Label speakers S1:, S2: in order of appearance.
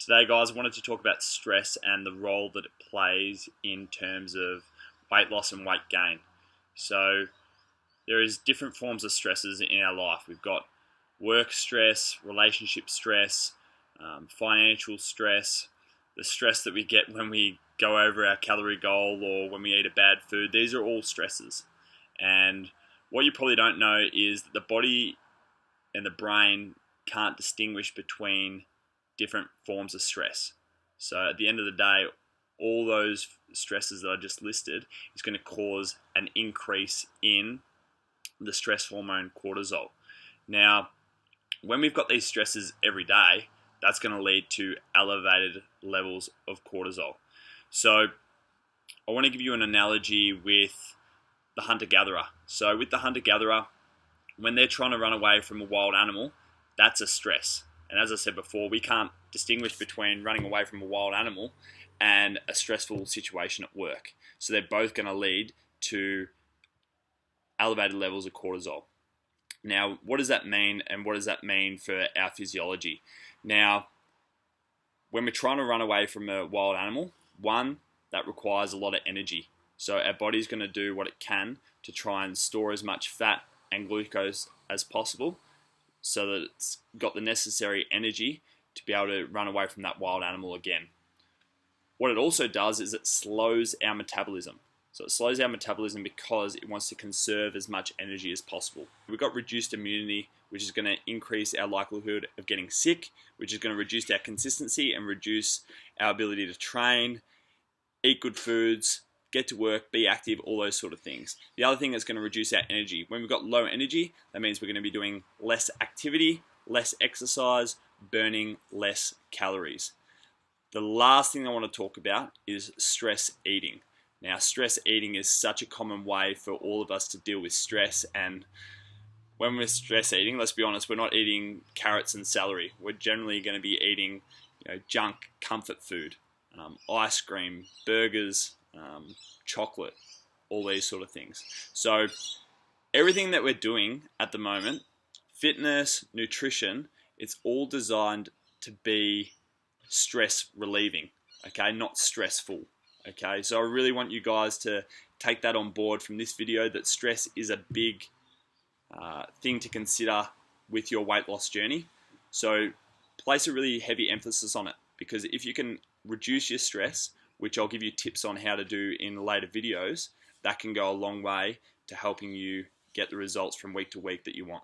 S1: Today, guys, I wanted to talk about stress and the role that it plays in terms of weight loss and weight gain. So, there is different forms of stresses in our life. We've got work stress, relationship stress, financial stress, the stress that we get when we go over our calorie goal or when we eat a bad food. These are all stresses. And what you probably don't know is that the body and the brain can't distinguish between different forms of stress. So at the end of the day, all those stresses that I just listed is going to cause an increase in the stress hormone cortisol. Now, when we've got these stresses every day, that's going to lead to elevated levels of cortisol. So I want to give you an analogy with the hunter-gatherer. So with the hunter-gatherer, when they're trying to run away from a wild animal, that's a stress. And as I said before, we can't distinguish between running away from a wild animal and a stressful situation at work. So they're both going to lead to elevated levels of cortisol. Now, what does that mean, and what does that mean for our physiology? Now, when we're trying to run away from a wild animal, one, that requires a lot of energy. So our body's going to do what it can to try and store as much fat and glucose as possible, so that it's got the necessary energy to be able to run away from that wild animal again. What it also does is it slows our metabolism. So it slows our metabolism because it wants to conserve as much energy as possible. We've got reduced immunity, which is going to increase our likelihood of getting sick, which is going to reduce our consistency and reduce our ability to train, eat good foods, get to work, be active, all those sort of things. The other thing that's going to reduce our energy. When we've got low energy, that means we're going to be doing less activity, less exercise, burning less calories. The last thing I want to talk about is stress eating. Now, stress eating is such a common way for all of us to deal with stress, and when we're stress eating, let's be honest, we're not eating carrots and celery. We're generally going to be eating junk comfort food, ice cream, burgers, chocolate, all these sort of things. So everything that we're doing at the moment, fitness, nutrition, it's all designed to be stress relieving, okay, not stressful, okay? So I really want you guys to take that on board from this video, that stress is a big thing to consider with your weight loss journey. So place a really heavy emphasis on it, because if you can reduce your stress, which I'll give you tips on how to do in later videos, that can go a long way to helping you get the results from week to week that you want.